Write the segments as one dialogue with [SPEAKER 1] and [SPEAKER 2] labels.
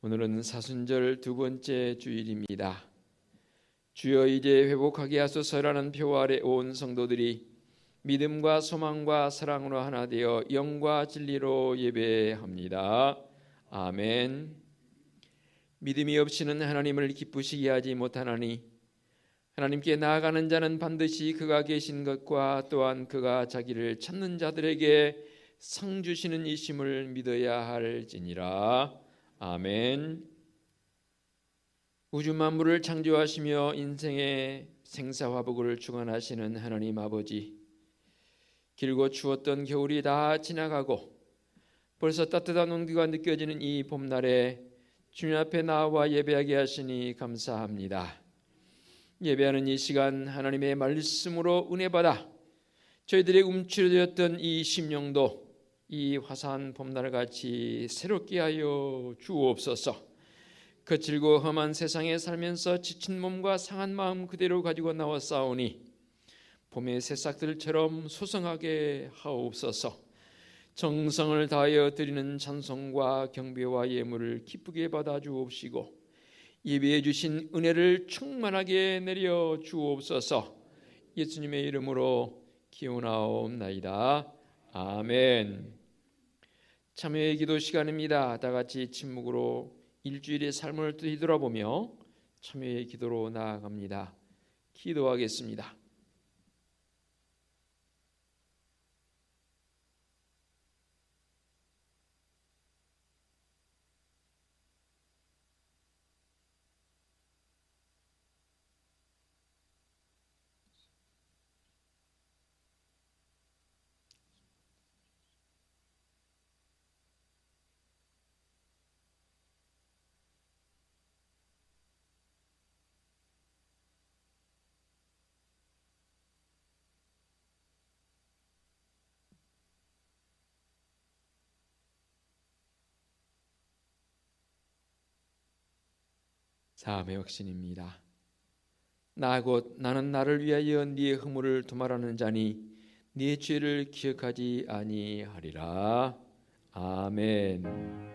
[SPEAKER 1] 오늘은 사순절 두 번째 주일입니다. 주여 이제 회복하게 하소서라는 표 아래 온 성도들이 믿음과 소망과 사랑으로 하나 되어 영과 진리로 예배합니다. 아멘. 믿음이 없이는 하나님을 기쁘시게 하지 못하나니 하나님께 나아가는 자는 반드시 그가 계신 것과 또한 그가 자기를 찾는 자들에게 상 주시는 이심을 믿어야 할지니라. 아멘. 우주 만물을 창조하시며 인생의 생사화복을 주관하시는 하나님 아버지, 길고 추웠던 겨울이 다 지나가고 벌써 따뜻한 온기가 느껴지는 이 봄날에 주님 앞에 나와 예배하게 하시니 감사합니다. 예배하는 이 시간 하나님의 말씀으로 은혜받아 저희들의 움츠러졌던 이 심령도 이 화사한 봄날같이 새롭게 하여 주옵소서. 거칠고 험한 세상에 살면서 지친 몸과 상한 마음 그대로 가지고 나와 싸우니 봄의 새싹들처럼 소성하게 하옵소서. 정성을 다하여 드리는 찬송과 경배와 예물을 기쁘게 받아 주옵시고 예배해 주신 은혜를 충만하게 내려 주옵소서. 예수님의 이름으로 기원하옵나이다. 아멘. 참여의 기도 시간입니다. 다 같이 침묵으로 일주일의 삶을 뒤돌아보며 참여의 기도로 나아갑니다. 기도하겠습니다. 사함의 확신입니다. 나 곧 나는 나를 위하여 네의 허물을 도말하는 자니 네 죄를 기억하지 아니하리라. 아멘.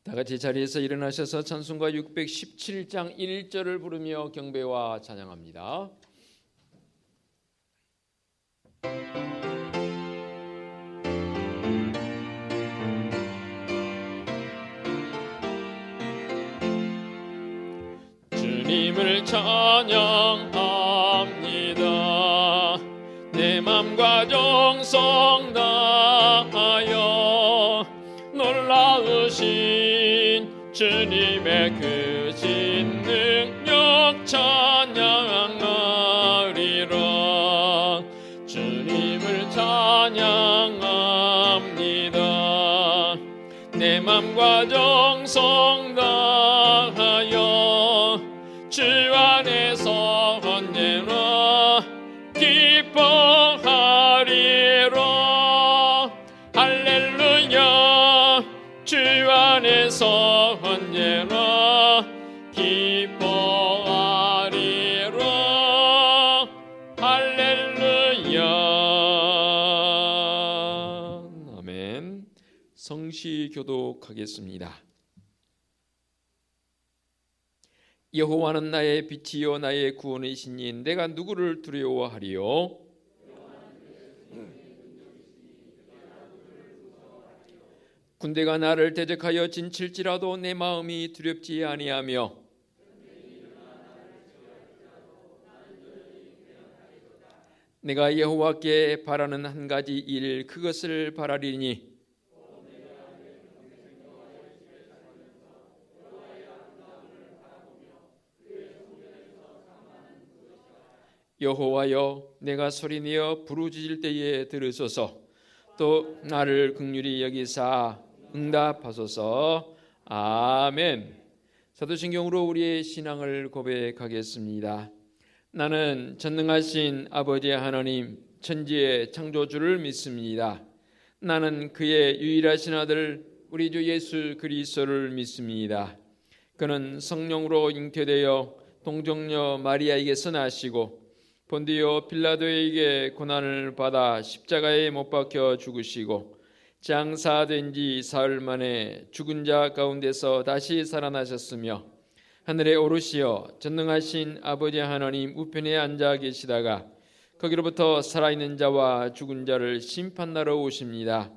[SPEAKER 1] 다 같이 자리에서 일어나셔서 찬송가 617장 1절을 부르며 경배와 찬양합니다. 주님을 찬양합니다. 내 맘과 정성 다하여 놀라우신 주님의 크신 능력 찬양하리라. 주님을 찬양합니다. 내 맘과 정성 다하여 주 안에서 언제나 기뻐하리라. 할렐루야. 주 안에서 언제나 기뻐하리라. 할렐루야. 아멘. 성시 교독하겠습니다. 여호와는 나의 빛이요 나의 구원이시니 내가 누구를 두려워하리요? 군대가 나를 대적하여 진칠지라도 내 마음이 두렵지 아니하며 내가 여호와께 바라는 한 가지 일 그것을 바라리니 여호와여 내가 소리내어 부르짖을 때에 들으소서. 또 나를 긍휼히 여기사 응답하소서. 아멘. 사도신경으로 우리의 신앙을 고백하겠습니다. 나는 전능하신 아버지 하나님 천지의 창조주를 믿습니다. 나는 그의 유일하신 아들 우리 주 예수 그리스도를 믿습니다. 그는 성령으로 잉태되어 동정녀 마리아에게서 나시고 본디오 빌라도에게 고난을 받아 십자가에 못 박혀 죽으시고 장사된 지 사흘 만에 죽은 자 가운데서 다시 살아나셨으며 하늘에 오르시어 전능하신 아버지 하나님 우편에 앉아 계시다가 거기로부터 살아있는 자와 죽은 자를 심판하러 오십니다.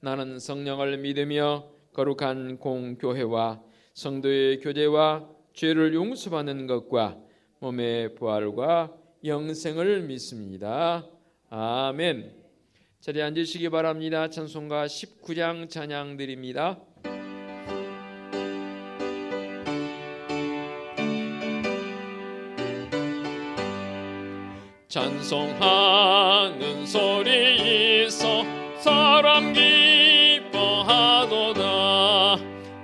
[SPEAKER 1] 나는 성령을 믿으며 거룩한 공교회와 성도의 교제와 죄를 용서받는 것과 몸의 부활과 영생을 믿습니다. 아멘. 자리에 앉으시기 바랍니다. 찬송가 19장 찬양 드립니다. 찬송하는 소리 있어 사람 기뻐하도다.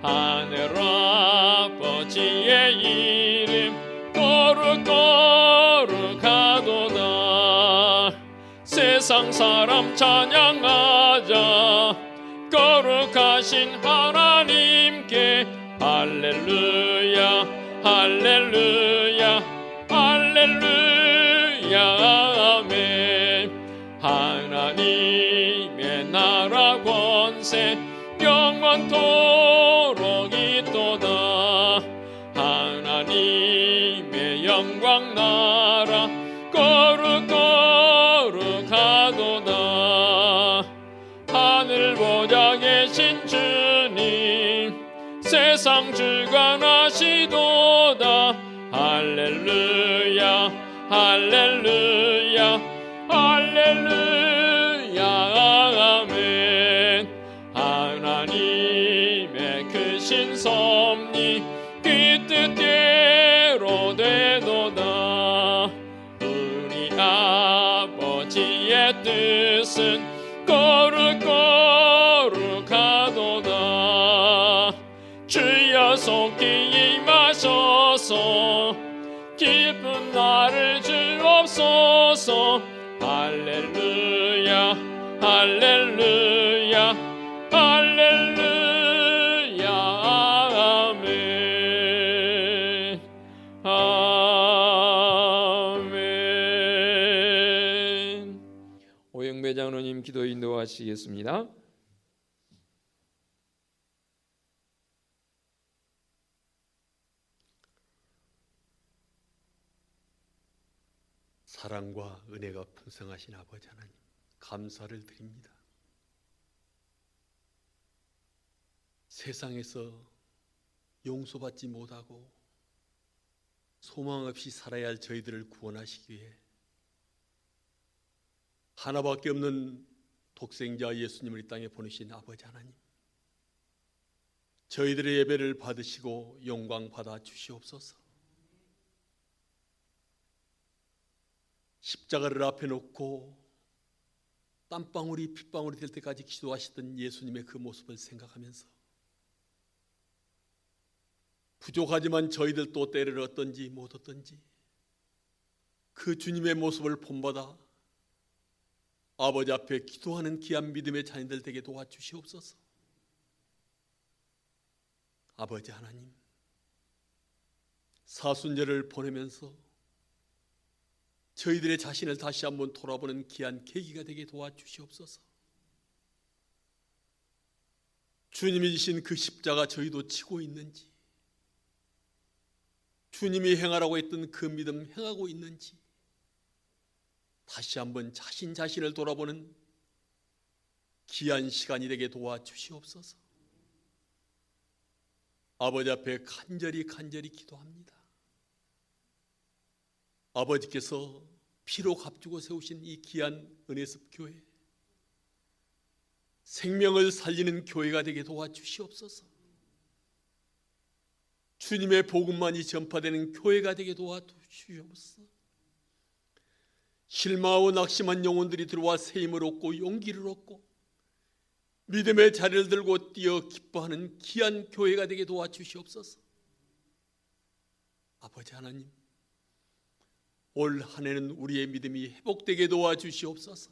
[SPEAKER 1] 하늘 아버지의 이름 거룩거룩하도다. 세상 사람 찬양하자 거룩하신 하나님께 할렐루야 할렐루야 할렐루야 아멘. 하나님의 나라 권세 영원토록 있도다. 하나님의 영광 나라 거룩거룩하도다. 하늘 보좌 계신 주님 세상 주관하시도다. 할렐루야 할렐루야 할렐루야 아멘. 하나님의 크신 섭리 그 뜻대로 되도다. 우리 아버지의 뜻은 거룩거룩하도다. 주여 속히 임하소서 기쁜 나를 주옵소서. 할렐루야 할렐루야 할렐루야 아멘 아멘. 오영배 장로님 기도 인도하시겠습니다.
[SPEAKER 2] 사랑과 은혜가 풍성하신 아버지 하나님, 감사를 드립니다. 세상에서 용서받지 못하고 소망 없이 살아야 할 저희들을 구원하시기 위해 하나밖에 없는 독생자 예수님을 이 땅에 보내신 아버지 하나님, 저희들의 예배를 받으시고 영광 받아 주시옵소서. 십자가를 앞에 놓고 땀방울이 핏방울이 될 때까지 기도하시던 예수님의 그 모습을 생각하면서 부족하지만 저희들도 때를 얻든지 못 얻든지 그 주님의 모습을 본받아 아버지 앞에 기도하는 귀한 믿음의 자녀들 되게 도와주시옵소서. 아버지 하나님, 사순절을 보내면서 저희들의 자신을 다시 한번 돌아보는 귀한 계기가 되게 도와주시옵소서. 주님이 지신 그 십자가 저희도 지고 있는지, 주님이 행하라고 했던 그 믿음 행하고 있는지 다시 한번 자신을 돌아보는 귀한 시간이 되게 도와주시옵소서. 아버지 앞에 간절히 기도합니다. 아버지께서 피로 값주고 세우신 이 귀한 은혜습 교회, 생명을 살리는 교회가 되게 도와주시옵소서. 주님의 복음만이 전파되는 교회가 되게 도와주시옵소서. 실망하고 낙심한 영혼들이 들어와 새 힘을 얻고 용기를 얻고 믿음의 자리를 들고 뛰어 기뻐하는 귀한 교회가 되게 도와주시옵소서. 아버지 하나님, 올 한 해는 우리의 믿음이 회복되게 도와주시옵소서.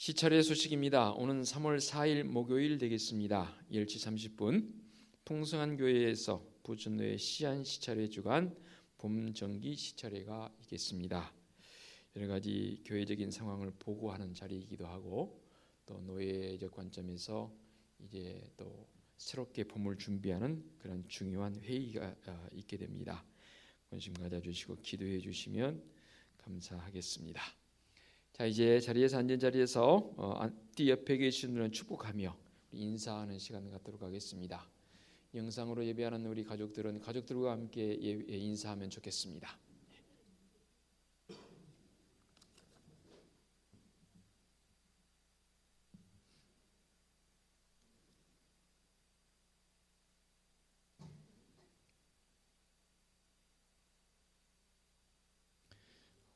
[SPEAKER 1] 시찰의 소식입니다. 오는 3월 4일 목요일 되겠습니다. 10시 30분 풍성한 교회에서 부천노회 시안 시찰회 주간 봄 정기 시찰회가 있겠습니다. 여러 가지 교회적인 상황을 보고하는 자리이기도 하고 또 노예적 관점에서 이제 또 새롭게 봄을 준비하는 그런 중요한 회의가 있게 됩니다. 관심 가져주시고 기도해 주시면 감사하겠습니다. 자, 이제 자리에서 앉은 자리에서 뒤 옆에 계신 분은 축복하며 인사하는 시간 갖도록 하겠습니다. 영상으로 예배하는 우리 가족들은 가족들과 함께 인사하면 좋겠습니다.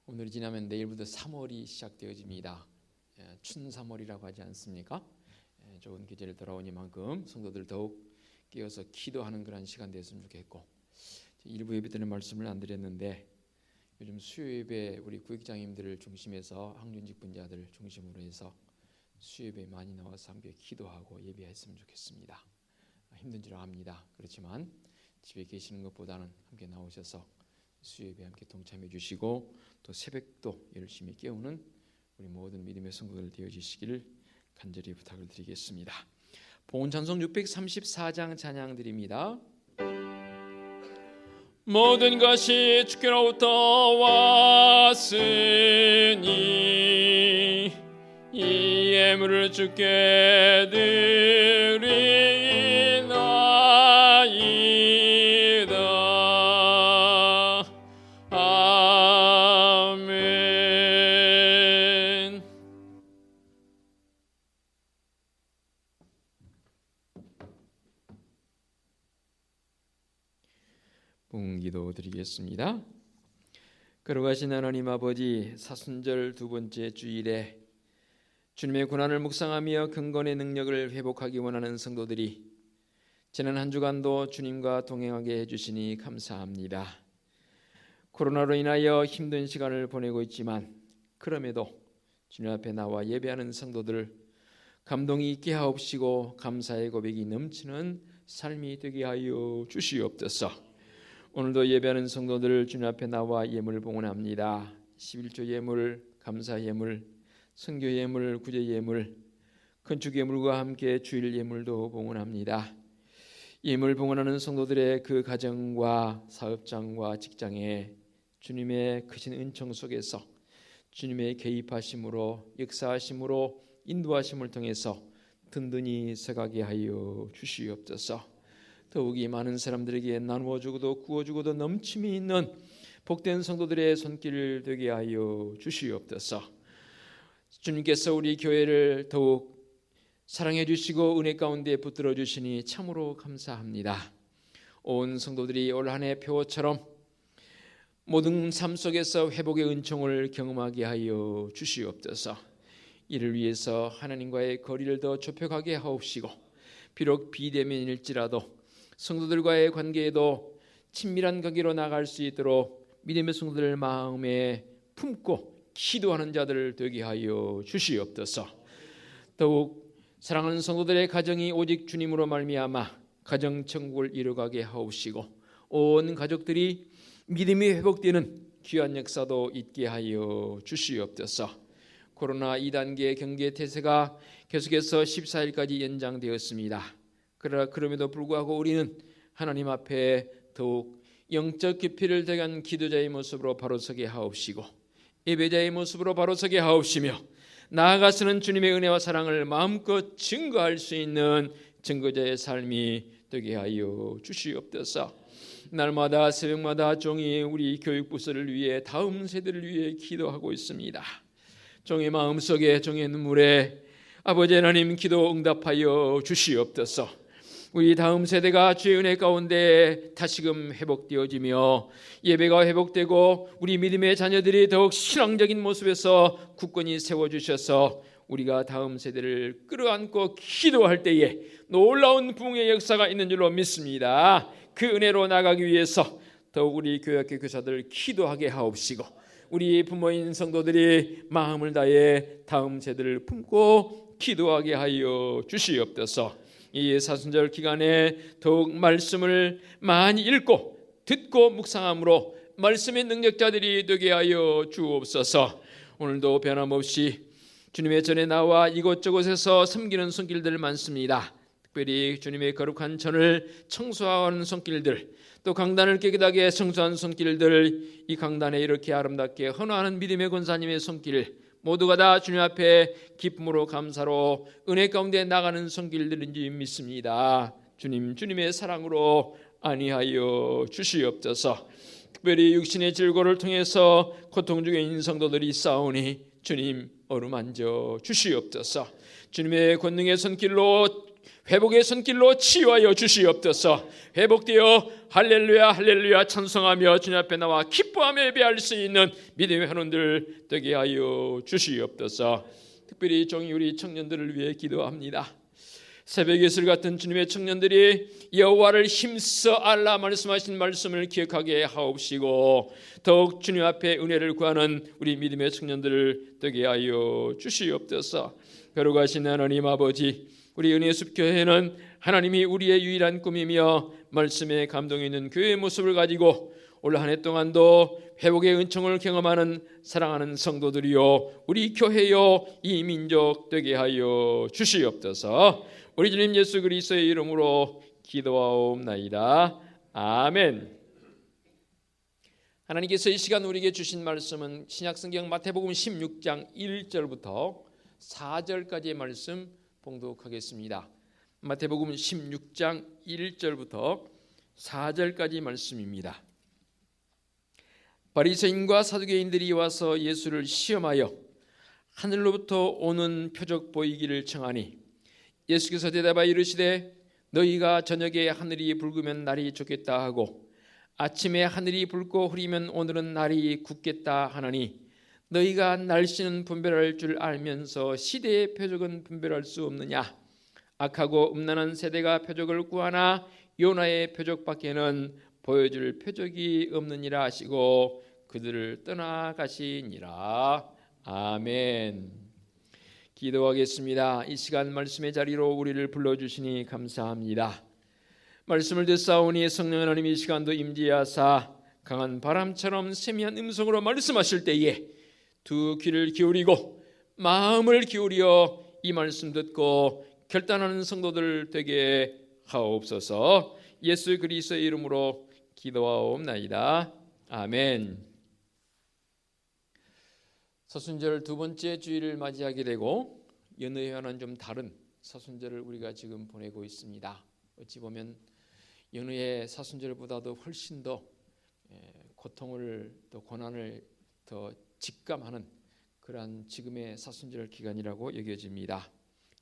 [SPEAKER 1] 오늘이 지나면 내일부터 3월이 시작되어집니다. 춘3월이라고 하지 않습니까? 좋은 계절이 돌아오니만큼 성도들 더욱 깨어서 기도하는 그런 시간 되었으면 좋겠고, 일부 예배 때는 말씀을 안 드렸는데 요즘 수요 예배 우리 구역장님들을 중심해서 항준직 분자들 중심으로 해서 수요 예배 많이 나와서 함께 기도하고 예배했으면 좋겠습니다. 힘든 줄 압니다. 그렇지만 집에 계시는 것보다는 함께 나오셔서 수요예배 함께 동참해 주시고 또 새벽도 열심히 깨우는 우리 모든 믿음의 성도들 되어 주시기를 간절히 부탁을 드리겠습니다. 봉헌 찬송 634장 찬양 드립니다. 모든 것이 주께로부터 왔으니 이 예물을 주께 드리나이다. 아멘. 봉기도 드리겠습니다. 거룩하신 하나님 아버지, 사순절 두 번째 주일에 주님의 고난을 묵상하며 경건의 능력을 회복하기 원하는 성도들이 지난 한 주간도 주님과 동행하게 해주시니 감사합니다. 코로나로 인하여 힘든 시간을 보내고 있지만 그럼에도 주님 앞에 나와 예배하는 성도들 감동이 있게 하옵시고 감사의 고백이 넘치는 삶이 되게 하여 주시옵소서. 오늘도 예배하는 성도들 주님 앞에 나와 예물 봉헌합니다. 11조 예물, 감사 예물, 선교 예물, 구제 예물, 건축 예물과 함께 주일 예물도 봉헌합니다. 예물 봉헌하는 성도들의 그 가정과 사업장과 직장에 주님의 크신 은총 속에서 주님의 개입하심으로 역사하심으로 인도하심을 통해서 든든히 서가게 하여 주시옵소서. 더욱이 많은 사람들에게 나누어주고도 구워주고도 넘침이 있는 복된 성도들의 손길 되게 하여 주시옵소서. 주님께서 우리 교회를 더욱 사랑해 주시고 은혜 가운데 붙들어 주시니 참으로 감사합니다. 온 성도들이 올 한 해 표어처럼 모든 삶 속에서 회복의 은총을 경험하게 하여 주시옵소서. 이를 위해서 하나님과의 거리를 더 좁혀가게 하옵시고 비록 비대면일지라도 성도들과의 관계에도 친밀한 관계로 나갈 수 있도록 믿음의 성도들 마음에 품고 기도하는 자들 되게 하여 주시옵소서. 더욱 사랑하는 성도들의 가정이 오직 주님으로 말미암아 가정 천국을 이루어가게 하옵시고 온 가족들이 믿음이 회복되는 귀한 역사도 있게 하여 주시옵소서. 코로나 2단계 경계 태세가 계속해서 14일까지 연장되었습니다. 그러나 그럼에도 불구하고 우리는 하나님 앞에 더욱 영적 깊이를 들어간 기도자의 모습으로 바로 서게 하옵시고 예배자의 모습으로 바로 서게 하옵시며 나아가서는 주님의 은혜와 사랑을 마음껏 증거할 수 있는 증거자의 삶이 되게 하여 주시옵소서. 날마다 새벽마다 종이 우리 교육부서를 위해 다음 세대를 위해 기도하고 있습니다. 종의 마음속에 종의 눈물에 아버지 하나님 기도 응답하여 주시옵소서. 우리 다음 세대가 주의 은혜 가운데 다시금 회복되어지며 예배가 회복되고 우리 믿음의 자녀들이 더욱 신앙적인 모습에서 굳건히 세워주셔서 우리가 다음 세대를 끌어안고 기도할 때에 놀라운 부흥의 역사가 있는 줄로 믿습니다. 그 은혜로 나가기 위해서 더욱 우리 교회학교 교사들 기도하게 하옵시고 우리 부모인 성도들이 마음을 다해 다음 세대를 품고 기도하게 하여 주시옵소서. 이 사순절 기간에 더욱 말씀을 많이 읽고 듣고 묵상함으로 말씀의 능력자들이 되게 하여 주옵소서. 오늘도 변함없이 주님의 전에 나와 이곳저곳에서 섬기는 손길들 많습니다. 특별히 주님의 거룩한 전을 청소하는 손길들, 또 강단을 깨끗하게 청소한 손길들, 이 강단에 이렇게 아름답게 헌화하는 믿음의 권사님의 손길, 모두가 다 주님 앞에 기쁨으로 감사로 은혜 가운데 나가는 손길들인지 믿습니다. 주님의 사랑으로 안위하여 주시옵소서. 특별히 육신의 질고를 통해서 고통 중에 있는 성도들이 싸우니 주님 어루만져 주시옵소서. 주님의 권능의 손길로, 회복의 손길로 치유하여 주시옵소서. 회복되어 할렐루야 할렐루야 찬송하며 주님 앞에 나와 기뻐하며 예배할 수 있는 믿음의 현원들 되게 하여 주시옵소서. 특별히 종이 우리 청년들을 위해 기도합니다. 새벽의 이슬 같은 주님의 청년들이 여호와를 힘써 알라 말씀하신 말씀을 기억하게 하옵시고 더욱 주님 앞에 은혜를 구하는 우리 믿음의 청년들을 되게 하여 주시옵소서. 거룩하신 하나님 아버지, 우리 은혜숲교회는 하나님이 우리의 유일한 꿈이며 말씀에 감동이 있는 교회의 모습을 가지고 올 한 해 동안도 회복의 은총을 경험하는 사랑하는 성도들이요 우리 교회요 이 민족 되게 하여 주시옵소서. 우리 주님 예수 그리스도의 이름으로 기도하옵나이다. 아멘. 하나님께서 이 시간 우리에게 주신 말씀은 신약성경 마태복음 16장 1절부터 4절까지의 말씀 봉독하겠습니다. 마태복음 16장 1절부터 4절까지 말씀입니다. 바리새인과 사두개인들이 와서 예수를 시험하여 하늘로부터 오는 표적 보이기를 청하니 예수께서 대답하여 이르시되 너희가 저녁에 하늘이 붉으면 날이 좋겠다 하고 아침에 하늘이 붉고 흐리면 오늘은 날이 굳겠다 하나니 너희가 날씨는 분별할 줄 알면서 시대의 표적은 분별할 수 없느냐? 악하고 음란한 세대가 표적을 구하나 요나의 표적밖에는 보여줄 표적이 없느니라 하시고 그들을 떠나가시니라. 아멘. 기도하겠습니다. 이 시간 말씀의 자리로 우리를 불러주시니 감사합니다. 말씀을 듣사오니 성령 하나님 이 시간도 임재하사 강한 바람처럼 세미한 음성으로 말씀하실 때에 두 귀를 기울이고 마음을 기울여 이 말씀 듣고 결단하는 성도들 되게 하옵소서. 예수 그리스도의 이름으로 기도하옵나이다. 아멘. 사순절 두 번째 주일을 맞이하게 되고 연휴와는 좀 다른 사순절을 우리가 지금 보내고 있습니다. 어찌 보면 연휴의 사순절보다도 훨씬 더 고통을 또 고난을 더 직감하는 그러한 지금의 사순절 기간이라고 여겨집니다.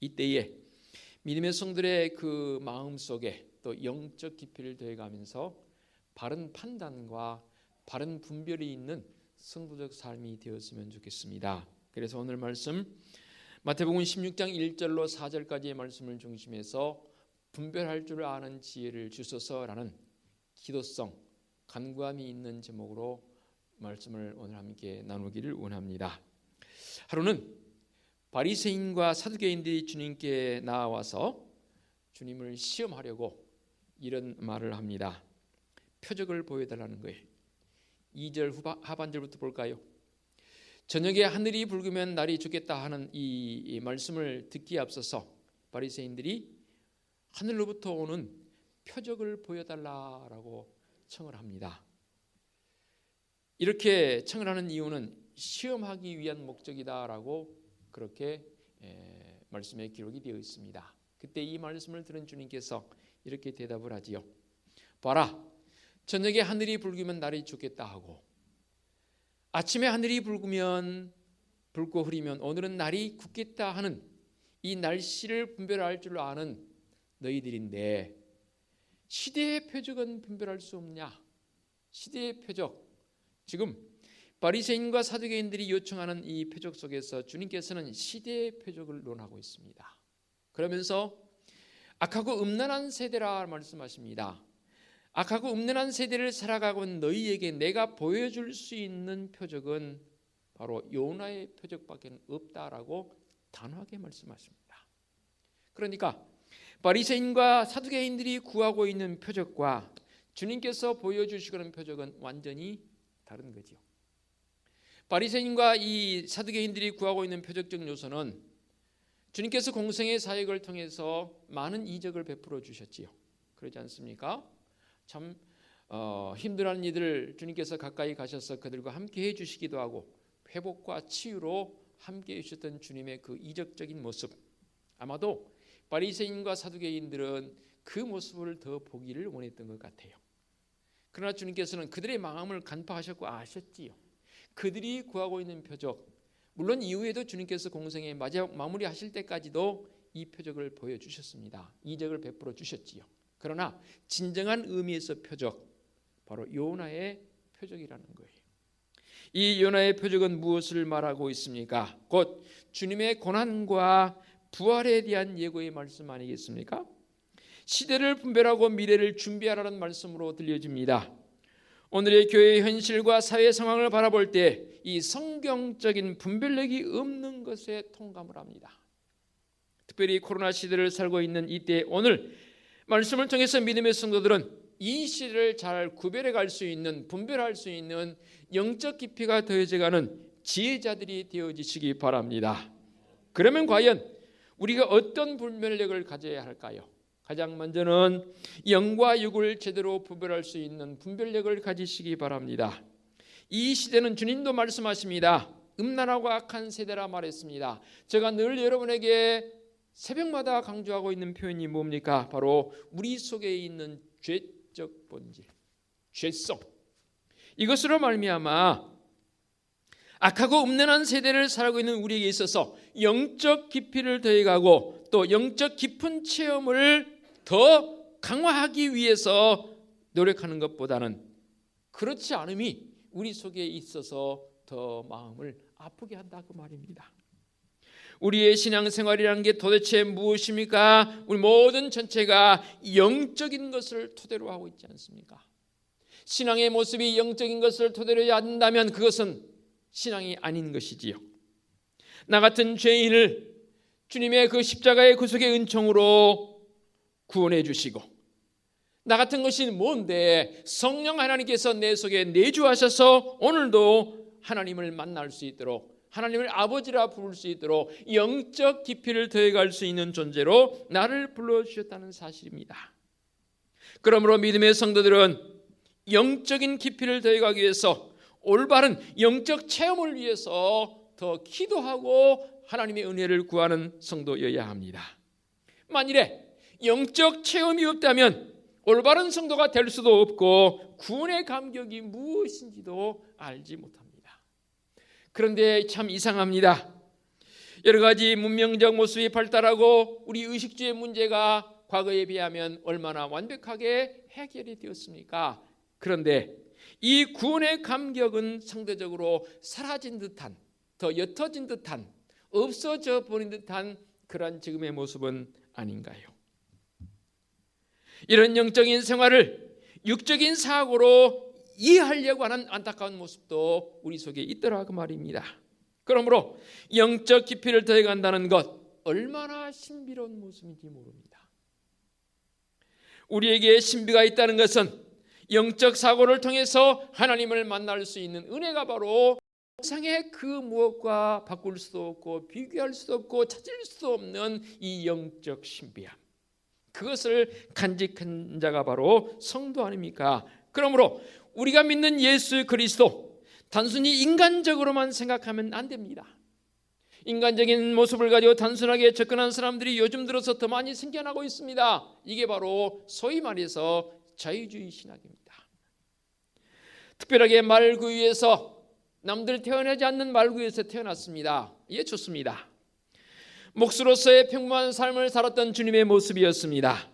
[SPEAKER 1] 이때에 믿음의 성들의 그 마음 속에 또 영적 깊이를 더해가면서 바른 판단과 바른 분별이 있는 성도적 삶이 되었으면 좋겠습니다. 그래서 오늘 말씀 마태복음 16장 1절로 4절까지의 말씀을 중심해서 분별할 줄 아는 지혜를 주소서라는 기도성, 간구함이 있는 제목으로 말씀을 오늘 함께 나누기를 원합니다. 하루는 바리새인과 사두개인들이 주님께 나와서 주님을 시험하려고 이런 말을 합니다. 표적을 보여달라는 거예요. 2절 하반절부터 볼까요? 저녁에 하늘이 붉으면 날이 좋겠다 하는 이 말씀을 듣기에 앞서서 바리새인들이 하늘로부터 오는 표적을 보여달라라고 청을 합니다. 이렇게 청을 하는 이유는 시험하기 위한 목적이다라고 그렇게 말씀에 기록이 되어 있습니다. 그때 이 말씀을 들은 주님께서 이렇게 대답을 하지요. 봐라, 저녁에 하늘이 붉으면 날이 좋겠다 하고 아침에 하늘이 붉고 흐리면 오늘은 날이 굳겠다 하는 이 날씨를 분별할 줄 아는 너희들인데 시대의 표적은 분별할 수 없냐? 시대의 표적, 지금 바리새인과 사두개인들이 요청하는 이 표적 속에서 주님께서는 시대의 표적을 논하고 있습니다. 그러면서 악하고 음란한 세대라 말씀하십니다. 악하고 음란한 세대를 살아가고 있는 너희에게 내가 보여줄 수 있는 표적은 바로 요나의 표적밖에 없다라고 단호하게 말씀하십니다. 그러니까 바리새인과 사두개인들이 구하고 있는 표적과 주님께서 보여주시려는 표적은 완전히 다른 거죠. 바리새인과 이 사두개인들이 구하고 있는 표적적 요소는 주님께서 공생의 사역을 통해서 많은 이적을 베풀어 주셨지요. 그러지 않습니까? 참 힘들어하는 이들 주님께서 가까이 가셔서 그들과 함께 해주시기도 하고 회복과 치유로 함께 해주셨던 주님의 그 이적적인 모습, 아마도 바리새인과 사두개인들은 그 모습을 더 보기를 원했던 것 같아요. 그러나 주님께서는 그들의 마음을 간파하셨고 아셨지요. 그들이 구하고 있는 표적, 물론 이후에도 주님께서 공생의 마지막 마무리하실 때까지도 이 표적을 보여주셨습니다. 이적을 베풀어 주셨지요. 그러나 진정한 의미에서 표적, 바로 요나의 표적이라는 거예요. 이 요나의 표적은 무엇을 말하고 있습니까? 곧 주님의 고난과 부활에 대한 예고의 말씀 아니겠습니까? 시대를 분별하고 미래를 준비하라는 말씀으로 들려집니다. 오늘의 교회의 현실과 사회 상황을 바라볼 때 이 성경적인 분별력이 없는 것에 통감을 합니다. 특별히 코로나 시대를 살고 있는 이때 오늘 말씀을 통해서 믿음의 성도들은 이 시대를 잘 구별해 갈 수 있는, 분별할 수 있는 영적 깊이가 더해져가는 지혜자들이 되어지시기 바랍니다. 그러면 과연 우리가 어떤 분별력을 가져야 할까요? 가장 먼저는 영과 육을 제대로 분별할 수 있는 분별력을 가지시기 바랍니다. 이 시대는 주님도 말씀하십니다. 음란하고 악한 세대라 말했습니다. 제가 늘 여러분에게 새벽마다 강조하고 있는 표현이 뭡니까? 바로 우리 속에 있는 죄적 본질, 죄성. 이것으로 말미암아 악하고 음란한 세대를 살아가고 있는 우리에게 있어서 영적 깊이를 더해가고 또 영적 깊은 체험을 더 강화하기 위해서 노력하는 것보다는 그렇지 않음이 우리 속에 있어서 더 마음을 아프게 한다고 말입니다. 우리의 신앙생활이라는 게 도대체 무엇입니까? 우리 모든 전체가 영적인 것을 토대로 하고 있지 않습니까? 신앙의 모습이 영적인 것을 토대로 한다면 그것은 신앙이 아닌 것이지요. 나 같은 죄인을 주님의 그 십자가의 구속의 은총으로 구원해 주시고, 나 같은 것이 뭔데 성령 하나님께서 내 속에 내주하셔서 오늘도 하나님을 만날 수 있도록, 하나님을 아버지라 부를 수 있도록 영적 깊이를 더해갈 수 있는 존재로 나를 불러주셨다는 사실입니다. 그러므로 믿음의 성도들은 영적인 깊이를 더해가기 위해서 올바른 영적 체험을 위해서 더 기도하고 하나님의 은혜를 구하는 성도여야 합니다. 만일에 영적 체험이 없다면 올바른 성도가 될 수도 없고 구원의 감격이 무엇인지도 알지 못합니다. 그런데 참 이상합니다. 여러 가지 문명적 모습이 발달하고 우리 의식주의 문제가 과거에 비하면 얼마나 완벽하게 해결이 되었습니까? 그런데 이 구원의 감격은 상대적으로 사라진 듯한, 더 옅어진 듯한, 없어져 버린 듯한 그런 지금의 모습은 아닌가요? 이런 영적인 생활을 육적인 사고로 이해하려고 하는 안타까운 모습도 우리 속에 있더라고 말입니다. 그러므로 영적 깊이를 더해간다는 것, 얼마나 신비로운 모습인지 모릅니다. 우리에게 신비가 있다는 것은 영적 사고를 통해서 하나님을 만날 수 있는 은혜가 바로 세상의 그 무엇과 바꿀 수도 없고 비교할 수도 없고 찾을 수도 없는 이 영적 신비함, 그것을 간직한 자가 바로 성도 아닙니까? 그러므로 우리가 믿는 예수 그리스도, 단순히 인간적으로만 생각하면 안 됩니다. 인간적인 모습을 가지고 단순하게 접근한 사람들이 요즘 들어서 더 많이 생겨나고 있습니다. 이게 바로 소위 말해서 자유주의 신학입니다. 특별하게 말구유에서, 남들 태어나지 않는 말구유에서 태어났습니다. 예, 좋습니다. 목수로서의 평범한 삶을 살았던 주님의 모습이었습니다.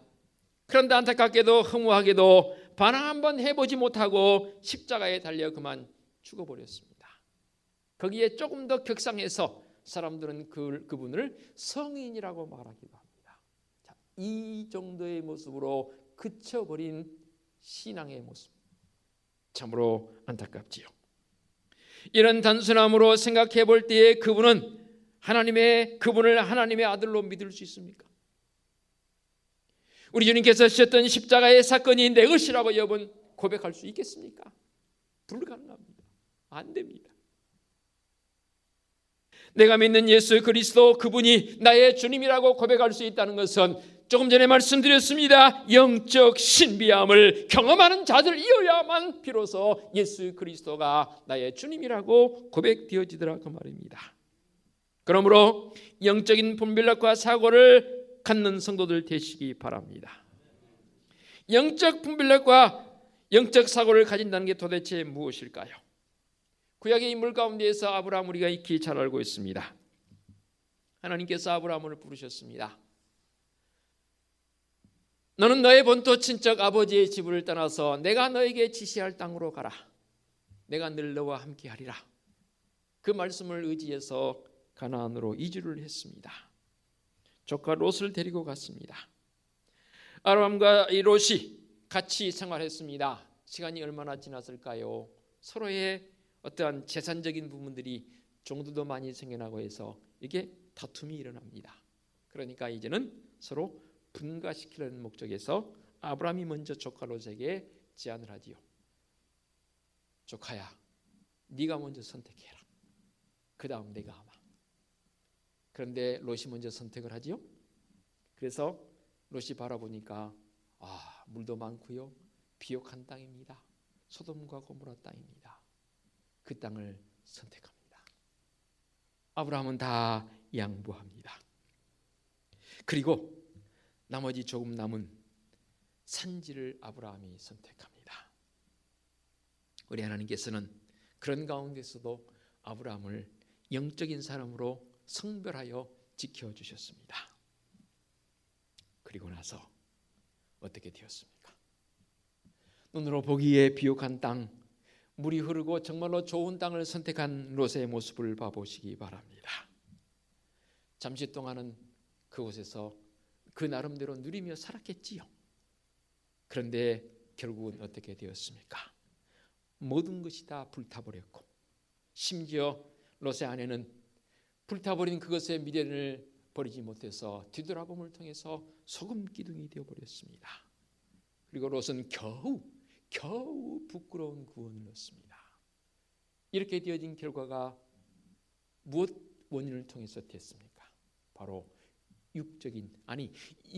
[SPEAKER 1] 그런데 안타깝게도 허무하게도 반항 한번 해보지 못하고 십자가에 달려 그만 죽어버렸습니다. 거기에 조금 더 격상해서 사람들은 그분을 성인이라고 말하기도 합니다. 자, 이 정도의 모습으로 그쳐버린 신앙의 모습, 참으로 안타깝지요. 이런 단순함으로 생각해 볼 때에 그분을 하나님의 아들로 믿을 수 있습니까? 우리 주님께서 지셨던 십자가의 사건이 내 것이라고 여러분 고백할 수 있겠습니까? 불가능합니다. 안 됩니다. 내가 믿는 예수 그리스도, 그분이 나의 주님이라고 고백할 수 있다는 것은 조금 전에 말씀드렸습니다. 영적 신비함을 경험하는 자들이어야만 비로소 예수 그리스도가 나의 주님이라고 고백되어지더라 그 말입니다. 그러므로 영적인 분별력과 사고를 갖는 성도들 되시기 바랍니다. 영적 분별력과 영적 사고를 가진다는 게 도대체 무엇일까요? 구약의 인물 가운데에서 아브라함 우리가 익히 잘 알고 있습니다. 하나님께서 아브라함을 부르셨습니다. 너는 너의 본토 친척 아버지의 집을 떠나서 내가 너에게 지시할 땅으로 가라. 내가 늘 너와 함께하리라. 그 말씀을 의지해서 가나안으로 이주를 했습니다. 조카 롯을 데리고 갔습니다. 아브라함과 이 롯이 같이 생활했습니다. 시간이 얼마나 지났을까요? 서로의 어떠한 재산적인 부분들이 정도도 많이 생겨나고 해서 이게 다툼이 일어납니다. 그러니까 이제는 서로 분가시키려는 목적에서 아브라함이 먼저 조카 롯에게 제안을 하지요. 조카야, 네가 먼저 선택해라. 그 다음 내가 하마. 그런데 롯이 먼저 선택을 하지요. 그래서 롯이 바라보니까 물도 많고요, 비옥한 땅입니다. 소돔과 고모라 땅입니다. 그 땅을 선택합니다. 아브라함은 다 양보합니다. 그리고 나머지 조금 남은 산지를 아브라함이 선택합니다. 우리 하나님께서는 그런 가운데서도 아브라함을 영적인 사람으로 성별하여 지켜주셨습니다. 그리고 나서 어떻게 되었습니까? 눈으로 보기에 비옥한 땅, 물이 흐르고 정말로 좋은 땅을 선택한 롯의 모습을 봐보시기 바랍니다. 잠시 동안은 그곳에서 그 나름대로 누리며 살았겠지요. 그런데 결국은 어떻게 되었습니까? 모든 것이 다 불타버렸고, 심지어 롯의 아내는 불타버린 그것의 미련을 버리지 못해서 뒤돌아봄을 통해서 소금 기둥이 되어버렸습니다. 그리고 롯은 겨우 부끄러운 구원을 얻습니다. 이렇게 되어진 결과가 무엇 원인을 통해서 됐습니까? 바로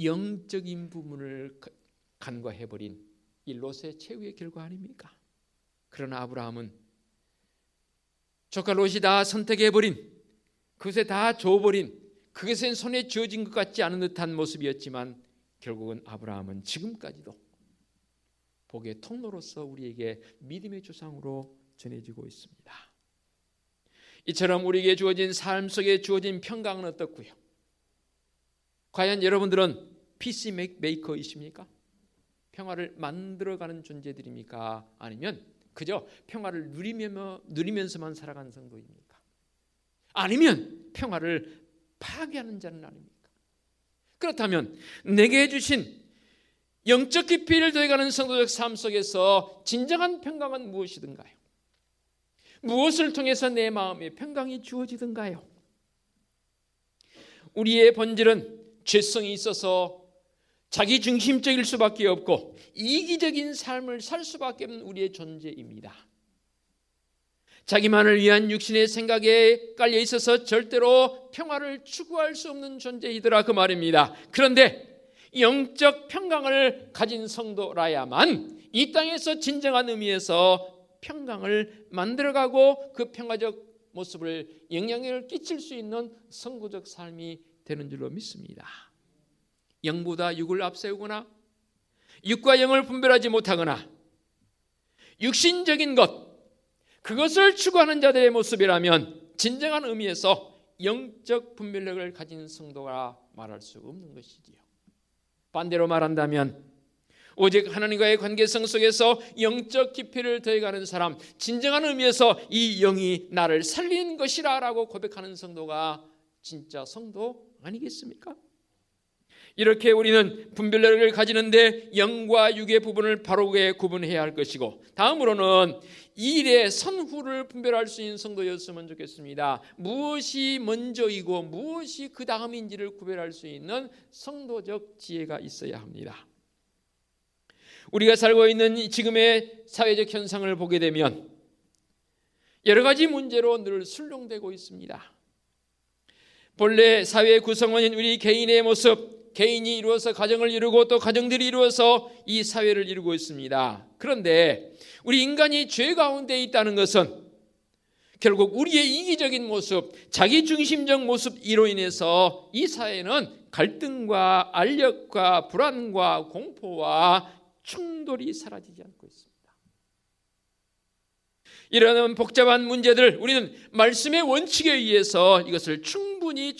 [SPEAKER 1] 영적인 부분을 간과해버린 이 롯의 최후의 결과 아닙니까? 그러나 아브라함은 조카 롯이 다 선택해버린, 그것에 다 줘버린, 그것엔 손에 쥐어진 것 같지 않은 듯한 모습이었지만 결국은 아브라함은 지금까지도 복의 통로로서 우리에게 믿음의 조상으로 전해지고 있습니다. 이처럼 우리에게 주어진 삶 속에 주어진 평강은 어떻고요? 과연 여러분들은 피스 메이커이십니까? 평화를 만들어가는 존재들입니까? 아니면 그저 평화를 누리면서만 살아가는 성도입니까? 아니면 평화를 파괴하는 자는 아닙니까? 그렇다면 내게 주신 영적 깊이를 더해가는 성도적 삶 속에서 진정한 평강은 무엇이든가요? 무엇을 통해서 내 마음에 평강이 주어지든가요? 우리의 본질은 죄성이 있어서 자기중심적일 수밖에 없고 이기적인 삶을 살 수밖에 없는 우리의 존재입니다. 자기만을 위한 육신의 생각에 깔려 있어서 절대로 평화를 추구할 수 없는 존재이더라 그 말입니다. 그런데 영적 평강을 가진 성도라야만 이 땅에서 진정한 의미에서 평강을 만들어가고 그 평화적 모습을 영향력을 끼칠 수 있는 성도적 삶이 되는 줄로 믿습니다. 영보다 육을 앞세우거나 육과 영을 분별하지 못하거나 육신적인 것, 그것을 추구하는 자들의 모습이라면 진정한 의미에서 영적 분별력을 가진 성도가 말할 수 없는 것이지요. 반대로 말한다면 오직 하나님과의 관계성 속에서 영적 깊이를 더해가는 사람, 진정한 의미에서 이 영이 나를 살리는 것이라 라고 고백하는 성도가 진짜 성도 아니겠습니까? 이렇게 우리는 분별력을 가지는데 영과 육의 부분을 바르게 구분해야 할 것이고, 다음으로는 일의 선후를 분별할 수 있는 성도였으면 좋겠습니다. 무엇이 먼저이고 무엇이 그 다음인지를 구별할 수 있는 성도적 지혜가 있어야 합니다. 우리가 살고 있는 지금의 사회적 현상을 보게 되면 여러 가지 문제로 늘 술렁대고 있습니다. 본래 사회의 구성원인 우리 개인의 모습, 개인이 이루어서 가정을 이루고 또 가정들이 이루어서 이 사회를 이루고 있습니다. 그런데 우리 인간이 죄 가운데 있다는 것은 결국 우리의 이기적인 모습, 자기중심적 모습으로 인해서 이 사회는 갈등과 알력과 불안과 공포와 충돌이 사라지지 않고 있습니다. 이러한 복잡한 문제들, 우리는 말씀의 원칙에 의해서 이것을 충분히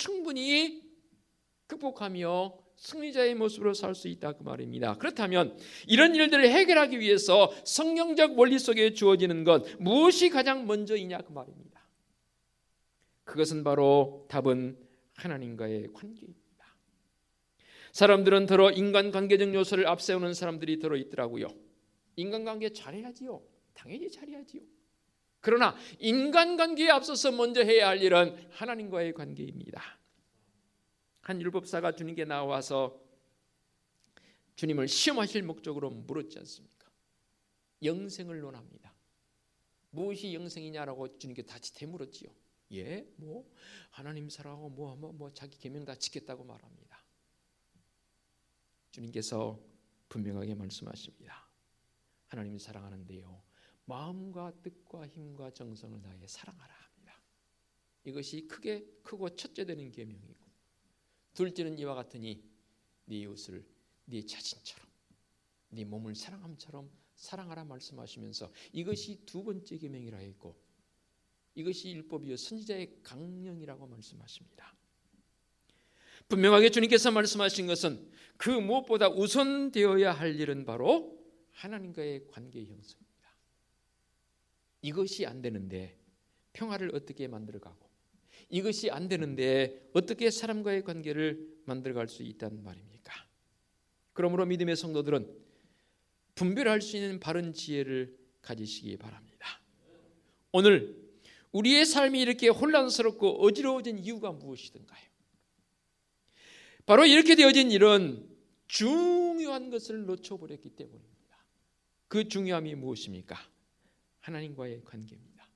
[SPEAKER 1] 극복하며 승리자의 모습으로 살 수 있다, 그 말입니다. 그렇다면 이런 일들을 해결하기 위해서 성경적 원리 속에 주어지는 것, 무엇이 가장 먼저이냐, 그 말입니다. 그것은 바로 답은 하나님과의 관계입니다. 사람들은 더러 인간관계적 요소를 앞세우는 사람들이 더러 있더라고요. 인간관계 잘해야지요. 당연히 잘해야지요. 그러나 인간관계에 앞서서 먼저 해야 할 일은 하나님과의 관계입니다. 한 율법사가 주님께 나와서 주님을 시험하실 목적으로 물었지 않습니까? 영생을 논합니다. 무엇이 영생이냐라고 주님께 다시 되물었지요. 하나님 사랑하고 자기 계명 다 지켰다고 말합니다. 주님께서 분명하게 말씀하십니다. 하나님 사랑하는데요, 마음과 뜻과 힘과 정성을 다해 사랑하라 합니다. 이것이 크고 첫째 되는 계명이고, 둘째는 이와 같으니 네 이웃을 네 자신처럼, 네 몸을 사랑함처럼 사랑하라 말씀하시면서 이것이 두 번째 계명이라 했고, 이것이 율법이요 선지자의 강령이라고 말씀하십니다. 분명하게 주님께서 말씀하신 것은 그 무엇보다 우선되어야 할 일은 바로 하나님과의 관계 형성입니다. 이것이 안 되는데 평화를 어떻게 만들어가고, 이것이 안 되는데 어떻게 사람과의 관계를 만들어갈 수 있다는 말입니까? 그러므로 믿음의 성도들은 분별할 수 있는 바른 지혜를 가지시기 바랍니다. 오늘 우리의 삶이 이렇게 혼란스럽고 어지러워진 이유가 무엇이든가요? 바로 이렇게 되어진 일은 중요한 것을 놓쳐버렸기 때문입니다. 그 중요함이 무엇입니까? 하나님과의 관계입니다.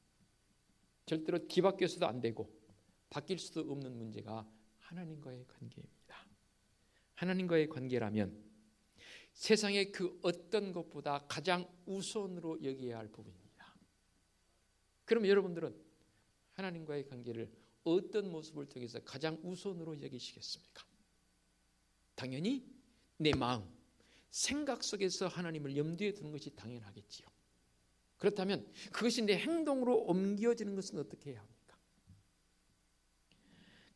[SPEAKER 1] 절대로 뒤바뀌어서도 안 되고 바뀔 수도 없는 문제가 하나님과의 관계입니다. 하나님과의 관계라면 세상의 그 어떤 것보다 가장 우선으로 여겨야 할 부분입니다. 그럼 여러분들은 하나님과의 관계를 어떤 모습을 통해서 가장 우선으로 여기시겠습니까? 당연히 내 마음, 생각 속에서 하나님을 염두에 두는 것이 당연하겠지요. 그렇다면 그것이 내 행동으로 옮겨지는 것은 어떻게 해야 합니까?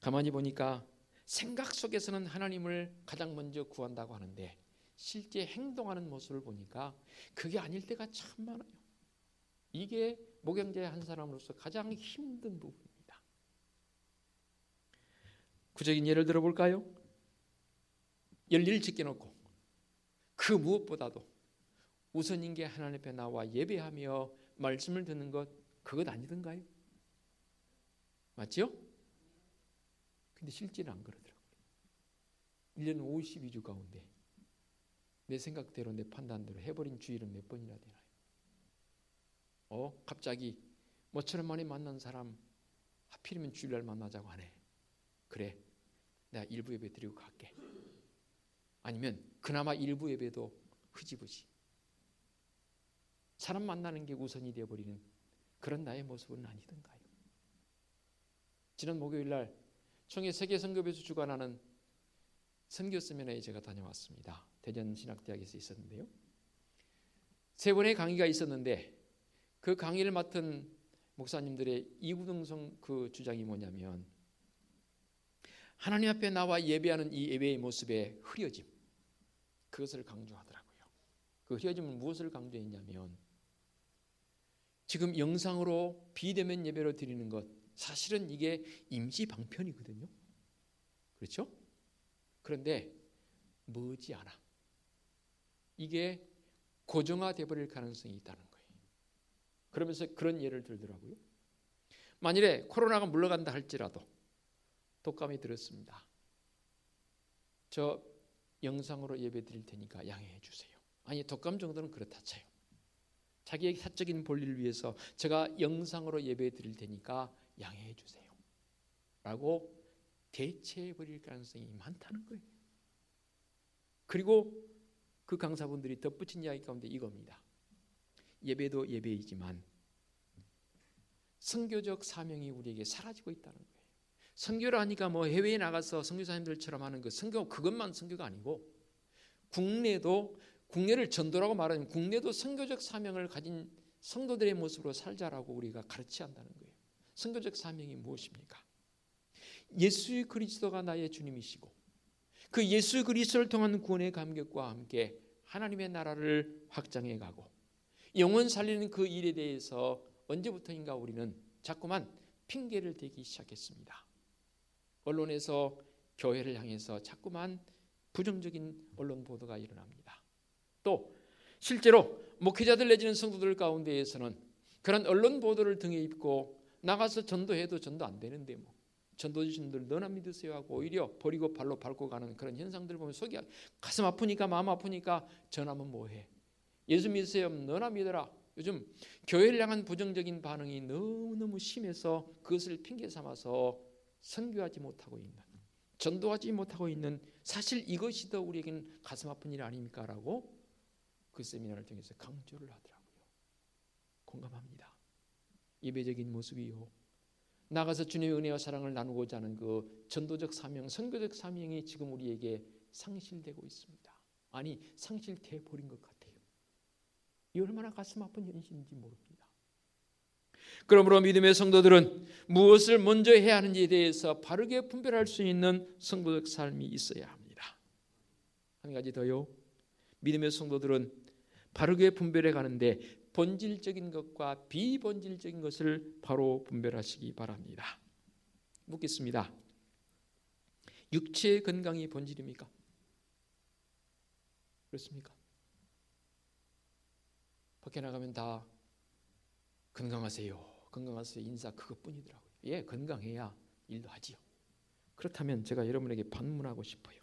[SPEAKER 1] 가만히 보니까 생각 속에서는 하나님을 가장 먼저 구한다고 하는데 실제 행동하는 모습을 보니까 그게 아닐 때가 참 많아요. 이게 목양자의 한 사람으로서 가장 힘든 부분입니다. 구적인 예를 들어볼까요? 열일 지켜놓고 그 무엇보다도 우선인 게 하나님 앞에 나와 예배하며 말씀을 듣는 것, 그것 아니던가요? 맞죠? 근데 실제는 안 그러더라고요. 1년 52주 가운데 내 생각대로 내 판단대로 해버린 주일은 몇 번이나 되나요? 갑자기 모처럼 만에 만난 사람 하필이면 주일날 만나자고 하네. 그래, 내가 일부 예배 드리고 갈게. 아니면 그나마 일부 예배도 흐지부지 사람 만나는 게 우선이 되어버리는 그런 나의 모습은 아니던가요? 지난 목요일날 총회 세계선교회에서 주관하는 선교 세미나에 제가 다녀왔습니다. 대전신학대학에서 있었는데요, 3번의 강의가 있었는데 그 강의를 맡은 목사님들의 이구동성 그 주장이 뭐냐면, 하나님 앞에 나와 예배하는 이 예배의 모습의 흐려짐, 그것을 강조하더라고요. 그 흐려짐은 무엇을 강조했냐면, 지금 영상으로 비대면 예배로 드리는 것, 사실은 이게 임시 방편이거든요. 그렇죠? 그런데 머지않아 이게 고정화돼 버릴 가능성이 있다는 거예요. 그러면서 그런 예를 들더라고요. 만일에 코로나가 물러간다 할지라도 독감이 들었습니다. 저 영상으로 예배 드릴 테니까 양해해 주세요. 아니, 독감 정도는 그렇다 쳐요. 자기의 사적인 볼일을 위해서 제가 영상으로 예배 드릴 테니까 양해해 주세요 라고 대체해 버릴 가능성이 많다는 거예요. 그리고 그 강사분들이 덧붙인 이야기 가운데 이겁니다. 예배도 예배이지만 선교적 사명이 우리에게 사라지고 있다는 거예요. 선교를 하니까 뭐 해외에 나가서 선교사님들처럼 하는 그 선교, 그것만 선교가 아니고 국내를 전도라고 말하면 국내도 선교적 사명을 가진 성도들의 모습으로 살자라고 우리가 가르쳐야 한다는 거예요. 선교적 사명이 무엇입니까? 예수 그리스도가 나의 주님이시고 그 예수 그리스도를 통한 구원의 감격과 함께 하나님의 나라를 확장해 가고 영혼 살리는 그 일에 대해서 언제부터인가 우리는 자꾸만 핑계를 대기 시작했습니다. 언론에서 교회를 향해서 자꾸만 부정적인 언론 보도가 일어납니다. 또 실제로 목회자들 내지는 성도들 가운데에서는 그런 언론 보도를 등에 입고 나가서 전도해도 전도 안 되는데 뭐 전도 주신들 너나 믿으세요 하고 오히려 버리고 발로 밟고 가는 그런 현상들을 보면 속이 가슴 아프니까 마음 아프니까 전하면 뭐해. 예수 믿으세요. 너나 믿어라. 요즘 교회를 향한 부정적인 반응이 너무너무 심해서 그것을 핑계 삼아서 선교하지 못하고 있는, 전도하지 못하고 있는, 사실 이것이 더 우리에게는 가슴 아픈 일 아닙니까? 라고 그 세미나를 통해서 강조를 하더라고요. 공감합니다. 예배적인 모습이요, 나가서 주님의 은혜와 사랑을 나누고자 하는 그 전도적 사명, 선교적 사명이 지금 우리에게 상실되고 있습니다. 아니, 상실돼 버린 것 같아요. 이 얼마나 가슴 아픈 현실인지 모릅니다. 그러므로 믿음의 성도들은 무엇을 먼저 해야 하는지에 대해서 바르게 분별할 수 있는 성도적 삶이 있어야 합니다. 한 가지 더요. 믿음의 성도들은 바르게 분별해 가는데 본질적인 것과 비본질적인 것을 바로 분별하시기 바랍니다. 묻겠습니다. 육체의 건강이 본질입니까? 그렇습니까? 밖에 나가면 다 건강하세요, 건강하세요 인사 그것뿐이더라고요. 예, 건강해야 일도 하지요. 그렇다면 제가 여러분에게 반문하고 싶어요.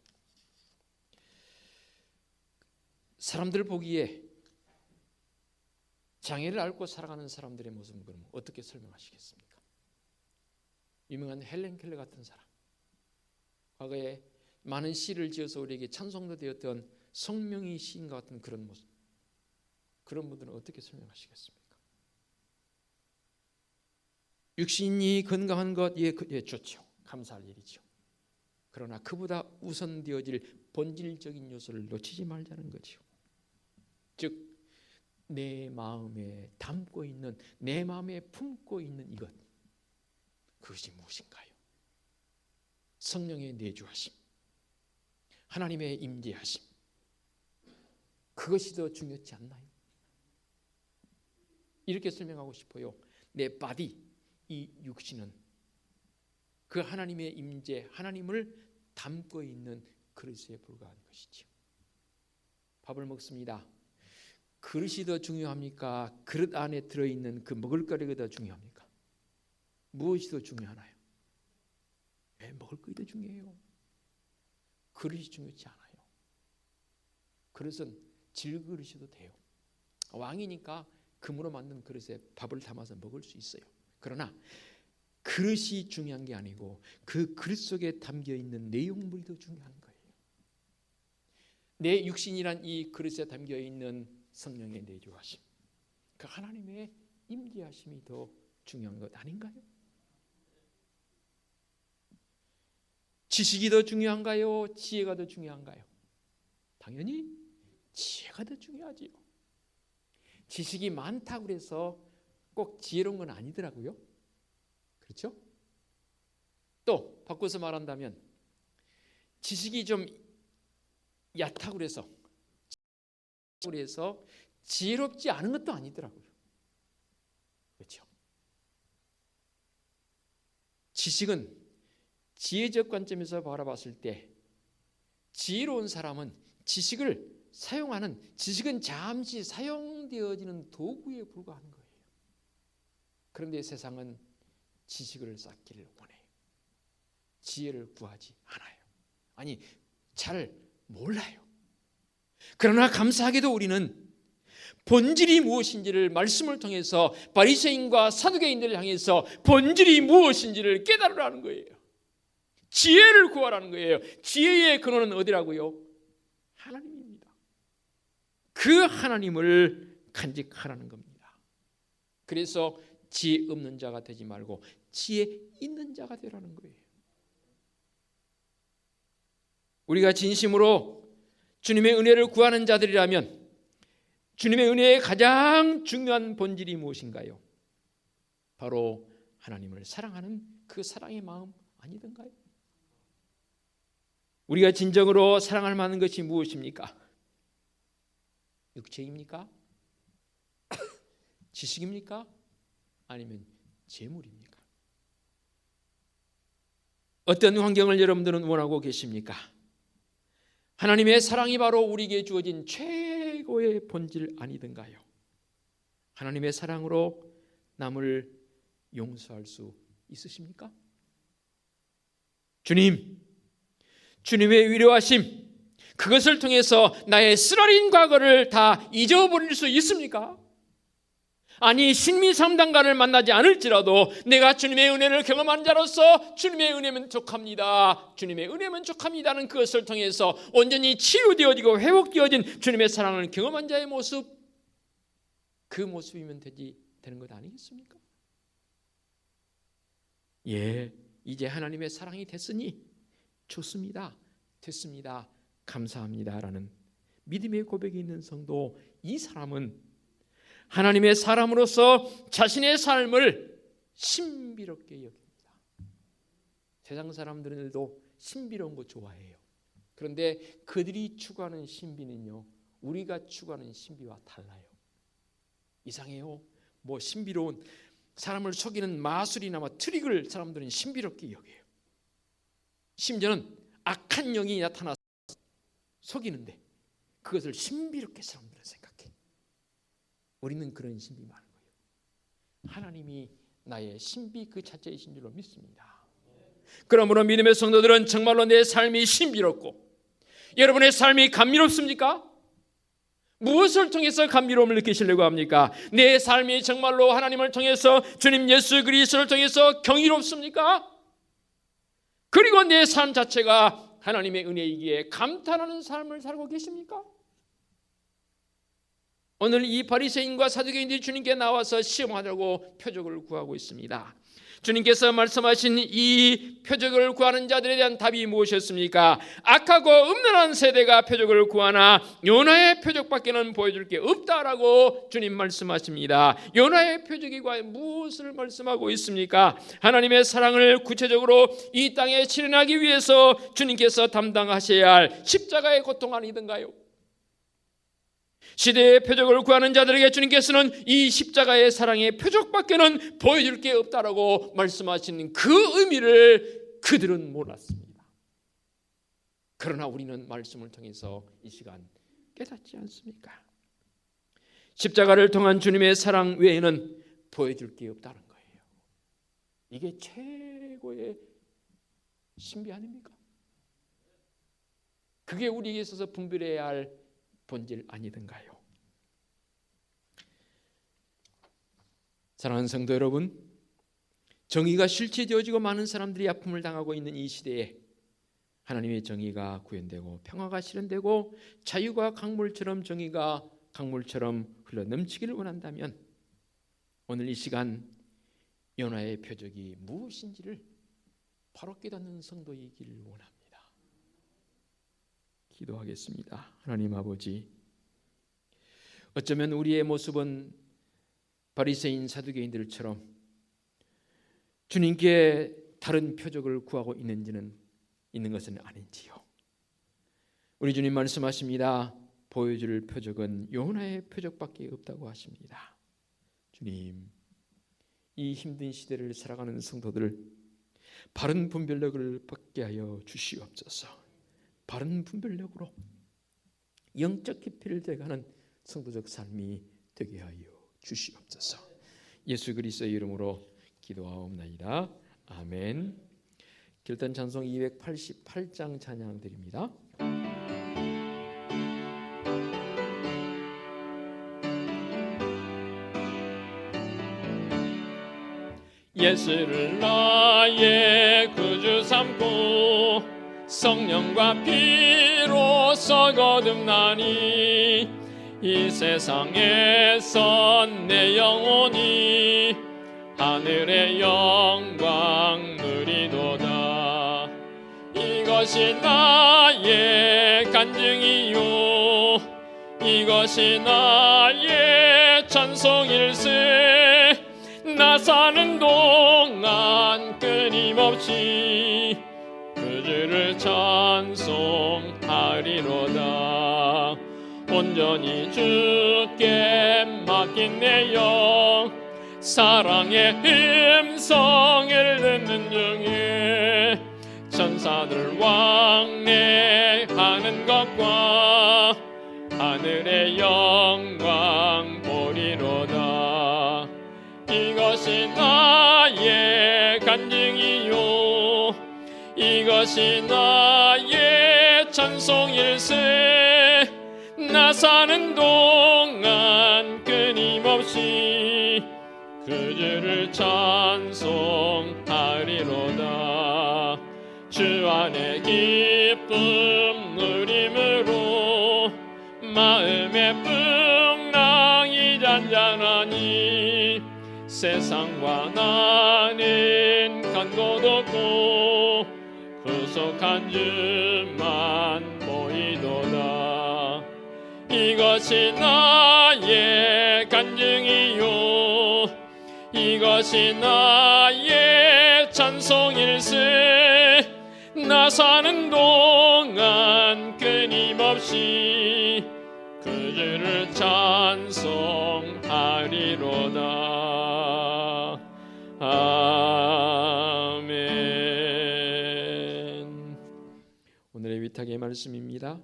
[SPEAKER 1] 사람들 보기에 장애를 앓고 살아가는 사람들의 모습은 그럼 어떻게 설명하시겠습니까? 유명한 헬렌 켈러 같은 사람, 과거에 많은 시를 지어서 우리에게 찬송도 되었던 성명이 시인과 같은 그런 모습, 그런 분들은 어떻게 설명하시겠습니까? 육신이 건강한 것, 예, 좋죠. 감사할 일이죠. 그러나 그보다 우선되어질 본질적인 요소를 놓치지 말자는 거죠. 즉 내 마음에 담고 있는, 내 마음에 품고 있는 이것, 그것이 무엇인가요? 성령의 내주하심, 하나님의 임재하심, 그것이 더 중요하지 않나요? 이렇게 설명하고 싶어요. 내 바디, 이 육신은 그 하나님의 임재, 하나님을 담고 있는 그릇에 불과한 것이죠. 밥을 먹습니다. 그릇이 더 중요합니까? 그릇 안에 들어있는 그 먹을거리가 더 중요합니까? 무엇이 더 중요하나요? 왜 먹을거리 더 중요해요? 그릇이 중요하지 않아요. 그릇은 질그릇이도 돼요. 왕이니까 금으로 만든 그릇에 밥을 담아서 먹을 수 있어요. 그러나 그릇이 중요한 게 아니고 그 그릇 속에 담겨있는 내용물이 더 중요한 거예요. 내 육신이란 이 그릇에 담겨있는 성령의 내주하심, 그 하나님의 임재하심이 더 중요한 것 아닌가요? 지식이 더 중요한가요? 지혜가 더 중요한가요? 당연히 지혜가 더 중요하지요. 지식이 많다고 해서 꼭 지혜로운 건 아니더라고요. 그렇죠? 또 바꿔서 말한다면 지식이 좀 얕다고 해서 지혜롭지 않은 것도 아니더라고요. 그렇죠? 지식은 지혜적 관점에서 바라봤을 때 지혜로운 사람은 지식을 사용하는, 지식은 잠시 사용되어지는 도구에 불과한 거예요. 그런데 세상은 지식을 쌓기를 원해요. 지혜를 구하지 않아요. 아니, 잘 몰라요. 그러나 감사하게도 우리는 본질이 무엇인지를 말씀을 통해서 바리새인과 사두개인들을 향해서 본질이 무엇인지를 깨달으라는 거예요. 지혜를 구하라는 거예요. 지혜의 근원은 어디라고요? 하나님입니다. 그 하나님을 간직하라는 겁니다. 그래서 지혜 없는 자가 되지 말고 지혜 있는 자가 되라는 거예요. 우리가 진심으로 주님의 은혜를 구하는 자들이라면 주님의 은혜의 가장 중요한 본질이 무엇인가요? 바로 하나님을 사랑하는 그 사랑의 마음 아니던가요? 우리가 진정으로 사랑할 만한 것이 무엇입니까? 육체입니까? 지식입니까? 아니면 재물입니까? 어떤 환경을 여러분들은 원하고 계십니까? 하나님의 사랑이 바로 우리에게 주어진 최고의 본질 아니던가요? 하나님의 사랑으로 남을 용서할 수 있으십니까? 주님의 위로하심, 그것을 통해서 나의 쓰라린 과거를 다 잊어버릴 수 있습니까? 아니, 신미상담가를 만나지 않을지라도 내가 주님의 은혜를 경험한 자로서 주님의 은혜 만족합니다, 주님의 은혜 만족합니다는 그것을 통해서 온전히 치유되어지고 회복되어진 주님의 사랑을 경험한 자의 모습, 그 모습이면 되는 것 아니겠습니까? 예, 이제 하나님의 사랑이 됐으니 좋습니다, 됐습니다, 감사합니다라는 믿음의 고백이 있는 성도, 이 사람은 하나님의 사람으로서 자신의 삶을 신비롭게 여깁니다. 세상 사람들도 신비로운 거 좋아해요. 그런데 그들이 추구하는 신비는요, 우리가 추구하는 신비와 달라요. 이상해요. 뭐 신비로운, 사람을 속이는 마술이나 트릭을 사람들은 신비롭게 여겨요. 심지어는 악한 영이 나타나서 속이는데 그것을 신비롭게 사람들은 생각해. 우리는 그런 신비 많은 거예요. 하나님이 나의 신비 그 자체이신 줄로 믿습니다. 그러므로 믿음의 성도들은 정말로 내 삶이 신비롭고, 여러분의 삶이 감미롭습니까? 무엇을 통해서 감미로움을 느끼시려고 합니까? 내 삶이 정말로 하나님을 통해서, 주님 예수 그리스도를 통해서 경이롭습니까? 그리고 내 삶 자체가 하나님의 은혜이기에 감탄하는 삶을 살고 계십니까? 오늘 이 바리새인과 사두개인들이 주님께 나와서 시험하려고 표적을 구하고 있습니다. 주님께서 말씀하신 이 표적을 구하는 자들에 대한 답이 무엇이었습니까? 악하고 음란한 세대가 표적을 구하나 요나의 표적밖에는 보여줄 게 없다라고 주님 말씀하십니다. 요나의 표적이 과연 무엇을 말씀하고 있습니까? 하나님의 사랑을 구체적으로 이 땅에 실현하기 위해서 주님께서 담당하셔야 할 십자가의 고통 아니던가요? 시대의 표적을 구하는 자들에게 주님께서는 이 십자가의 사랑의 표적밖에는 보여줄 게 없다라고 말씀하시는 그 의미를 그들은 몰랐습니다. 그러나 우리는 말씀을 통해서 이 시간 깨닫지 않습니까? 십자가를 통한 주님의 사랑 외에는 보여줄 게 없다는 거예요. 이게 최고의 신비 아닙니까? 그게 우리에게 있어서 분별해야 할 본질 아니던가요? 사랑하는 성도 여러분, 정의가 실체되어지고 많은 사람들이 아픔을 당하고 있는 이 시대에 하나님의 정의가 구현되고 평화가 실현되고 자유가 강물처럼, 정의가 강물처럼 흘러넘치기를 원한다면 오늘 이 시간 요나의 표적이 무엇인지를 바로 깨닫는 성도이기를 원합니다. 기도하겠습니다. 하나님 아버지, 어쩌면 우리의 모습은 바리새인 사두개인들처럼 주님께 다른 표적을 구하고 있는 것은 아닌지요. 우리 주님 말씀하십니다. 보여줄 표적은 요나의 표적밖에 없다고 하십니다. 주님, 이 힘든 시대를 살아가는 성도들 바른 분별력을 받게 하여 주시옵소서. 바른 분별력으로 영적 깊이를 돼가는 성도적 삶이 되게 하여 주시옵소서. 예수 그리스도의 이름으로 기도하옵나이다. 아멘. 길단 찬송 288장 찬양 드립니다. 예수를 나의 구주 삼고 성령과 피로써 거듭나니 이 세상에선 내 영혼이 하늘의 영광 누리도다. 이것이 나의 간증이요 이것이 나의 찬송일세. 나 사는 동안 끊임없이 그 주를 찬송하리로다. 온전히 주께 맡긴 내 영 사랑의 음성을 듣는 중에 천사들 왕래하는 것과 하늘의 영광 보리로다. 이것이 나의 간증이요 이것이 나의 찬송일세. 나 사는 동안 끊임없이 그 주를 찬송하리로다. 주 안에 기쁨 누림으로 마음의 풍랑이 잔잔하니 세상과 나는 간 곳 없고 구속한 주만 보이도다. 이것이 나의 간증이요 이것이 나의 찬송일세. 나 사는 동안 끊임없이 그 주를 찬송하리로다. 아멘. 오늘의 위탁의 말씀입니다.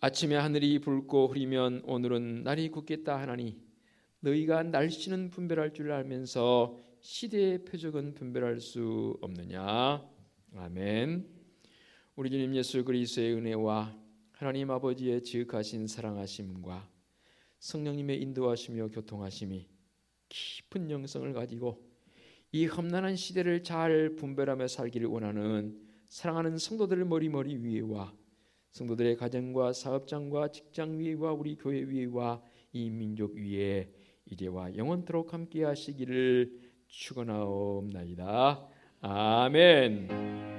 [SPEAKER 1] 아침에 하늘이 붉고 흐리면 오늘은 날이 굳겠다 하나니 너희가 날씨는 분별할 줄 알면서 시대의 표적은 분별할 수 없느냐. 아멘. 우리 주님 예수 그리스도의 은혜와 하나님 아버지의 지극하신 사랑하심과 성령님의 인도하시며 교통하심이 깊은 영성을 가지고 이 험난한 시대를 잘 분별하며 살기를 원하는 사랑하는 성도들 머리 위에와 성도들의 가정과 사업장과 직장 위에와 우리 교회 위에와 이 민족 위에 이제와 영원토록 함께 하시기를 축원하옵나이다. 아멘.